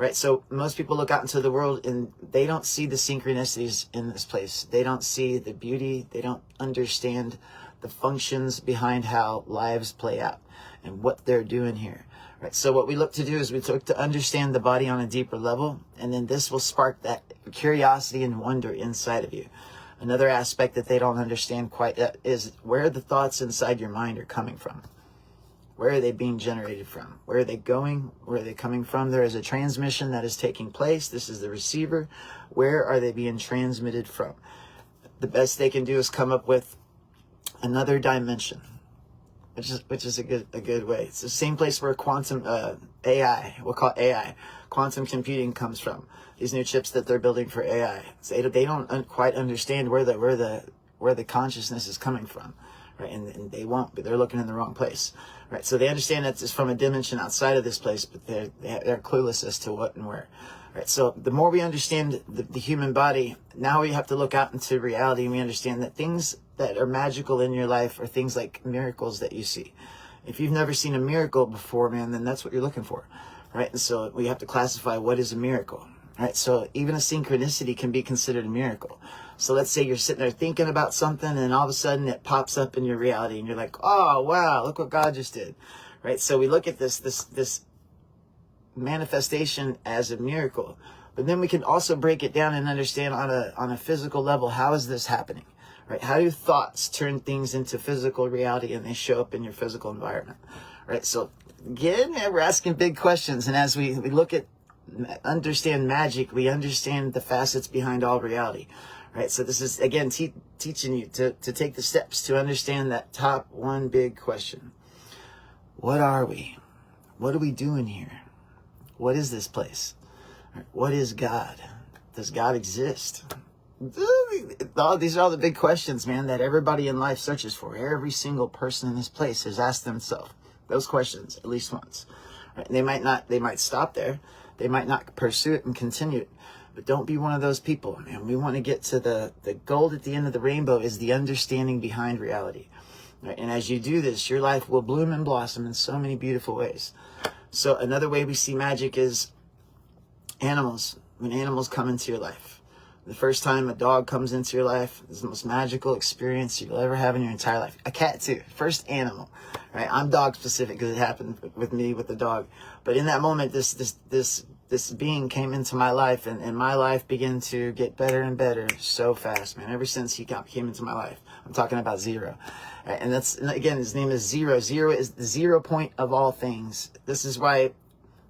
right? So most people look out into the world and they don't see the synchronicities in this place. They don't see the beauty. They don't understand the functions behind how lives play out and what they're doing here, right? So what we look to do is we look to understand the body on a deeper level, and then this will spark that curiosity and wonder inside of you. Another aspect that they don't understand quite yet is where the thoughts inside your mind are coming from. Where are they being generated from? Where are they going? Where are they coming from? There is a transmission that is taking place. This is the receiver. Where are they being transmitted from? The best they can do is come up with another dimension, which is a good way. It's the same place where quantum AI, we'll call it AI, quantum computing comes from. These new chips that they're building for AI, they don't quite understand where the consciousness is coming from, right? And they won't, but they're looking in the wrong place, right? So they understand that it's from a dimension outside of this place, but they're clueless as to what and where, right? So the more we understand the human body, now we have to look out into reality, and we understand that things that are magical in your life are things like miracles that you see. If you've never seen a miracle before, man, then that's what you're looking for, right? And so we have to classify what is a miracle, right? So even a synchronicity can be considered a miracle. So let's say you're sitting there thinking about something, and all of a sudden it pops up in your reality, and you're like, oh, wow, look what God just did, right? So we look at this manifestation as a miracle, but then we can also break it down and understand on a physical level, how is this happening? Right? How do thoughts turn things into physical reality and they show up in your physical environment? Right? So again, we're asking big questions. And as we look at, understand magic, we understand the facets behind all reality. Right? So this is, again, teaching you to take the steps to understand that top one big question. What are we? What are we doing here? What is this place? What is God? Does God exist? These are all the big questions, man, that everybody in life searches for. Every single person in this place has asked themselves those questions at least once. Right? And they might stop there. They might not pursue it and continue it. But don't be one of those people, man. We want to get to the gold at the end of the rainbow is the understanding behind reality. Right? And as you do this, your life will bloom and blossom in so many beautiful ways. So another way we see magic is animals. When animals come into your life. The first time a dog comes into your life is the most magical experience you'll ever have in your entire life. A cat too, first animal, right? I'm dog specific because it happened with me with the dog. But in that moment, this being came into my life, and my life began to get better and better so fast, man. Ever since he came into my life, I'm talking about Zero, right? And again, his name is Zero. Zero is the 0 point of all things. This is why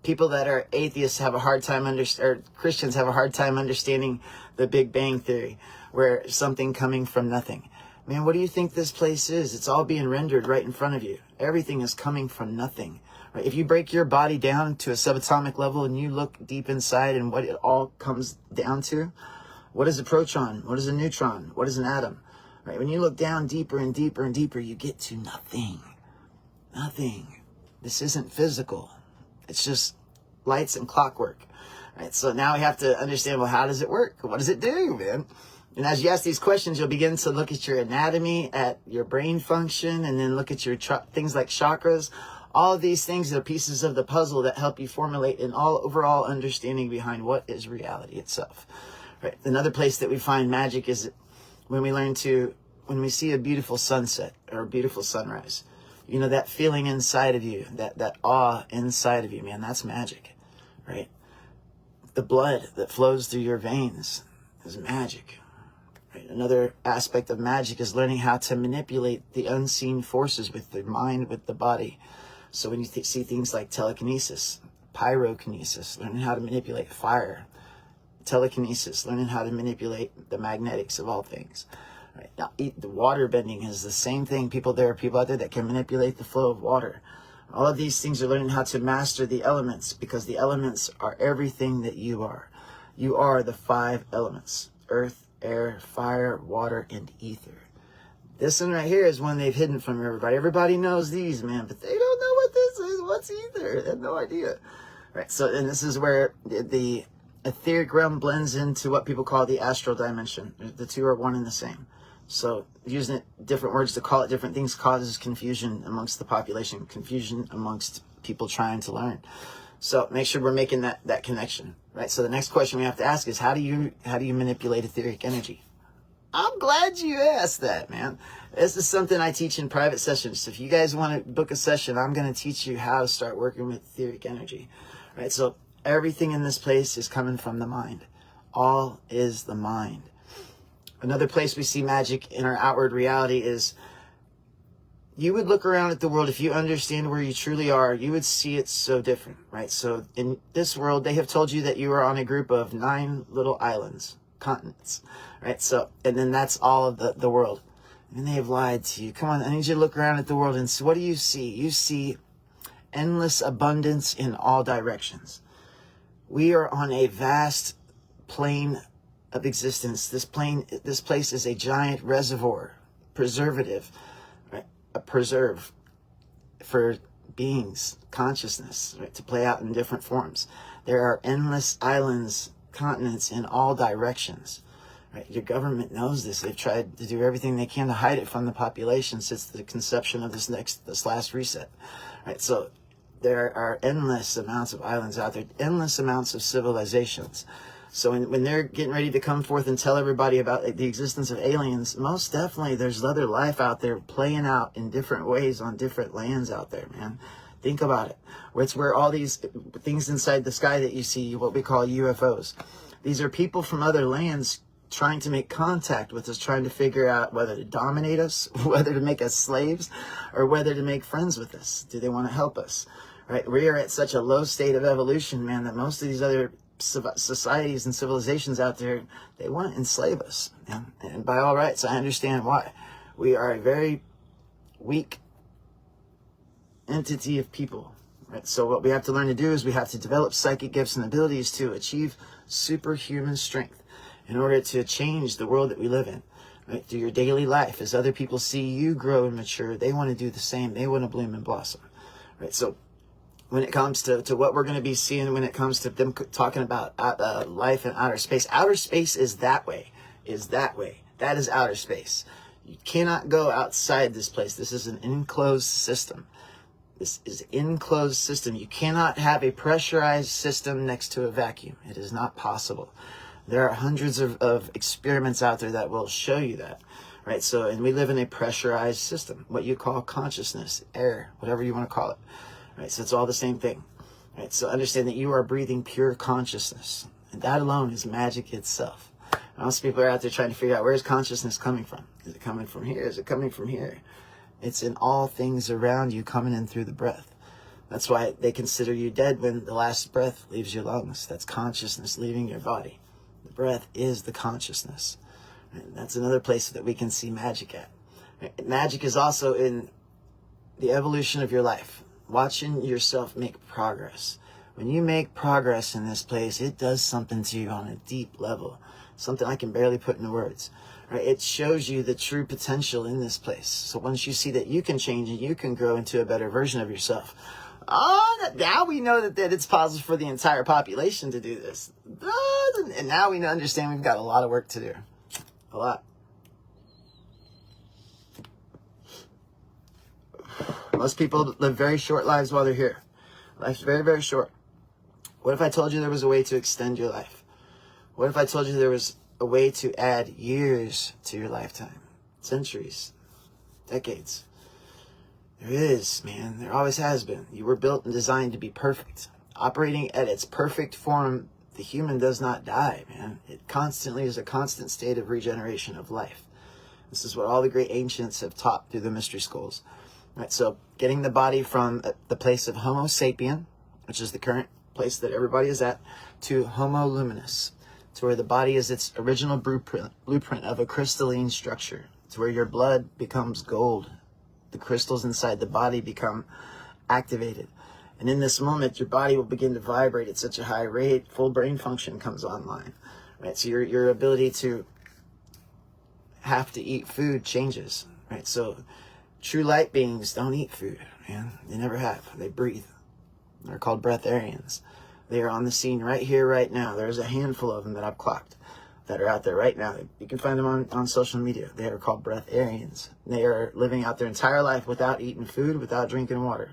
people that are atheists have a hard time or Christians have a hard time understanding the Big Bang Theory, where something coming from nothing. Man, what do you think this place is? It's all being rendered right in front of you. Everything is coming from nothing. Right? If you break your body down to a subatomic level and you look deep inside and what it all comes down to, what is a proton? What is a neutron? What is an atom? Right? When you look down deeper and deeper and deeper, you get to nothing. Nothing. This isn't physical. It's just lights and clockwork. Right? So now we have to understand, well, how does it work? What does it do, man? And as you ask these questions, you'll begin to look at your anatomy, at your brain function, and then look at your things like chakras. All of these things are pieces of the puzzle that help you formulate an overall understanding behind what is reality itself. Right? Another place that we find magic is when we see a beautiful sunset or a beautiful sunrise. You know, that feeling inside of you, that awe inside of you, man, that's magic, right? The blood that flows through your veins is magic, right? Another aspect of magic is learning how to manipulate the unseen forces with the mind, with the body. So when you see things like telekinesis, pyrokinesis, learning how to manipulate fire, telekinesis, learning how to manipulate the magnetics of all things. Right. Now, the water bending is the same thing. There are people out there that can manipulate the flow of water. All of these things are learning how to master the elements, because the elements are everything that you are. You are the 5 elements: earth, air, fire, water, and ether. This one right here is one they've hidden from everybody. Everybody knows these, man, but they don't know what this is. What's ether? They have no idea. Right. So, and this is where the etheric realm blends into what people call the astral dimension. The two are one and the same. So using different words to call it different things causes confusion amongst the population, confusion amongst people trying to learn. So make sure we're making that connection, right? So the next question we have to ask is, how do you manipulate etheric energy? I'm glad you asked that, man. This is something I teach in private sessions. So if you guys want to book a session, I'm going to teach you how to start working with etheric energy, right? So everything in this place is coming from the mind. All is the mind. Another place we see magic in our outward reality is, you would look around at the world, if you understand where you truly are, you would see it so different, right? So in this world, they have told you that you are on a group of 9 little islands, continents, right? So, and then that's all of the world. And they have lied to you. Come on, I need you to look around at the world and see, what do you see? You see endless abundance in all directions. We are on a vast plane of existence. This place is a giant reservoir, preservative, right? A preserve for beings, consciousness, right? To play out in different forms. There are endless islands, continents in all directions, right? Your government knows this. They've tried to do everything they can to hide it from the population since the conception of this last reset, right? So there are endless amounts of islands out there, endless amounts of civilizations. So when they're getting ready to come forth and tell everybody about the existence of aliens, most definitely there's other life out there playing out in different ways on different lands out there, man. Think about it. It's where all these things inside the sky that you see, what we call UFOs. These are people from other lands trying to make contact with us, trying to figure out whether to dominate us, whether to make us slaves, or whether to make friends with us. Do they want to help us? Right? We are at such a low state of evolution, man, that most of these other societies and civilizations out there, they want to enslave us, and by all rights, I understand why. We are a very weak entity of people, right? So what we have to learn to do is we have to develop psychic gifts and abilities to achieve superhuman strength in order to change the world that we live in, right? Through your daily life, as other people see you grow and mature, they want to do the same. They want to bloom and blossom, right? So when it comes to what we're going to be seeing, when it comes to them talking about life in outer space is that way, That is outer space. You cannot go outside this place. This is an enclosed system. This is an enclosed system. You cannot have a pressurized system next to a vacuum. It is not possible. There are hundreds of experiments out there that will show you that, right? So, and we live in a pressurized system, what you call consciousness, air, whatever you want to call it. Right, so it's all the same thing. Right, so understand that you are breathing pure consciousness, and that alone is magic itself. And most people are out there trying to figure out, where's consciousness coming from? Is it coming from here? Is it coming from here? It's in all things around you, coming in through the breath. That's why they consider you dead when the last breath leaves your lungs. That's consciousness leaving your body. The breath is the consciousness. And that's another place that we can see magic at. Right? Magic is also in the evolution of your life. Watching yourself make progress. When you make progress in this place, it does something to you on a deep level. Something I can barely put into words. Right? It shows you the true potential in this place. So once you see that you can change and you can grow into a better version of yourself, now we know that it's possible for the entire population to do this. And now we understand we've got a lot of work to do. A lot. Most people live very short lives while they're here. Life's very, very short. What if I told you there was a way to extend your life? What if I told you there was a way to add years to your lifetime? Centuries, decades. There is, man. There always has been. You were built and designed to be perfect. Operating at its perfect form, the human does not die, man. It constantly is a constant state of regeneration of life. This is what all the great ancients have taught through the mystery schools. Right, so getting the body from the place of Homo sapien, which is the current place that everybody is at, to Homo luminous, to where the body is its original blueprint of a crystalline structure, to where your blood becomes gold. The crystals inside the body become activated. And in this moment, your body will begin to vibrate at such a high rate, full brain function comes online. Right, so your ability to have to eat food changes. Right, so true light beings don't eat food, man. They never have. They breathe. They're called breatharians. They are on the scene right here, right now. There's a handful of them that I've clocked that are out there right now. You can find them on social media. They are called breatharians. They are living out their entire life without eating food, without drinking water.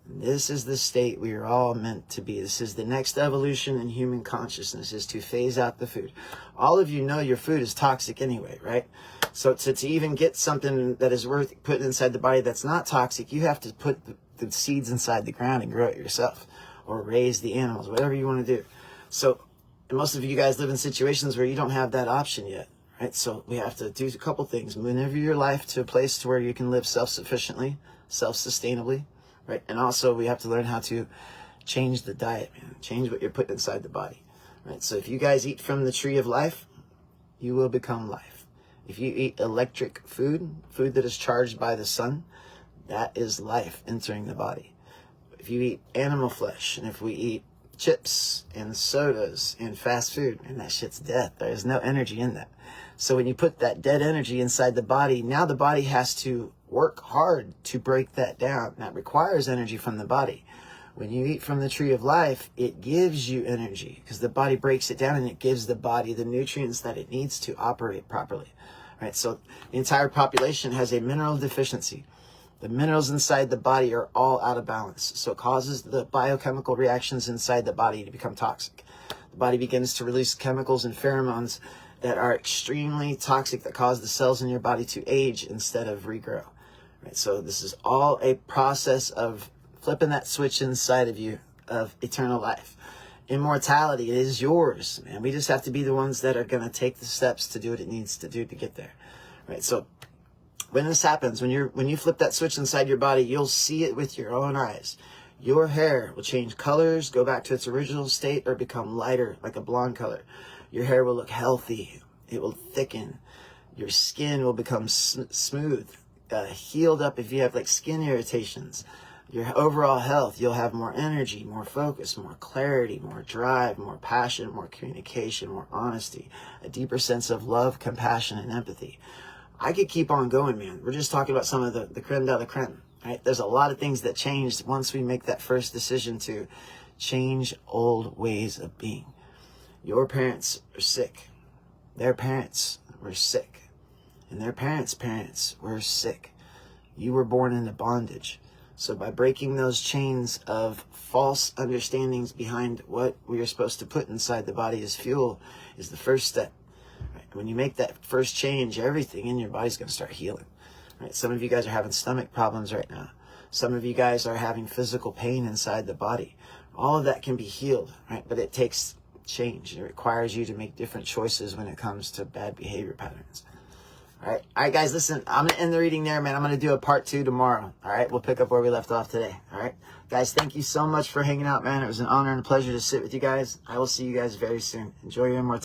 This is the state we are all meant to be. This is the next evolution in human consciousness, is to phase out the food. All of you know your food is toxic anyway, right? So to even get something that is worth putting inside the body that's not toxic, you have to put the seeds inside the ground and grow it yourself, or raise the animals, whatever you want to do. So most of you guys live in situations where you don't have that option yet, right? So we have to do a couple things. Maneuver your life to a place to where you can live self-sufficiently, self-sustainably, right? And also we have to learn how to change the diet, man. Change what you're putting inside the body, right? So if you guys eat from the tree of life, you will become life. If you eat electric food, food that is charged by the sun, that is life entering the body. If you eat animal flesh, and if we eat chips and sodas and fast food, and that shit's death. There's no energy in that. So when you put that dead energy inside the body, now the body has to work hard to break that down. That requires energy from the body. When you eat from the tree of life, it gives you energy because the body breaks it down and it gives the body the nutrients that it needs to operate properly. Right? So the entire population has a mineral deficiency. The minerals inside the body are all out of balance. So it causes the biochemical reactions inside the body to become toxic. The body begins to release chemicals and pheromones that are extremely toxic, that cause the cells in your body to age instead of regrow. Right? So this is all a process of flipping that switch inside of you of eternal life. Immortality is yours, man. We just have to be the ones that are going to take the steps to do what it needs to do to get there. Right? So when this happens, when you flip that switch inside your body, you'll see it with your own eyes. Your hair will change colors, go back to its original state, or become lighter, like a blonde color. Your hair will look healthy. It will thicken. Your skin will become smooth, healed up if you have like skin irritations. Your overall health, you'll have more energy, more focus, more clarity, more drive, more passion, more communication, more honesty, a deeper sense of love, compassion, and empathy. I could keep on going, man. We're just talking about some of the creme de la creme, right? There's a lot of things that changed once we make that first decision to change old ways of being. Your parents are sick. Their parents were sick. And their parents' parents were sick. You were born into bondage. So by breaking those chains of false understandings behind what we are supposed to put inside the body as fuel is the first step. Right? When you make that first change, everything in your body's going to start healing. Right? Some of you guys are having stomach problems right now. Some of you guys are having physical pain inside the body. All of that can be healed, right? But it takes change. It requires you to make different choices when it comes to bad behavior patterns. All right, guys, listen, I'm going to end the reading there, man. I'm going to do a part 2 tomorrow. All right, we'll pick up where we left off today. All right, guys, thank you so much for hanging out, man. It was an honor and a pleasure to sit with you guys. I will see you guys very soon. Enjoy your immortality.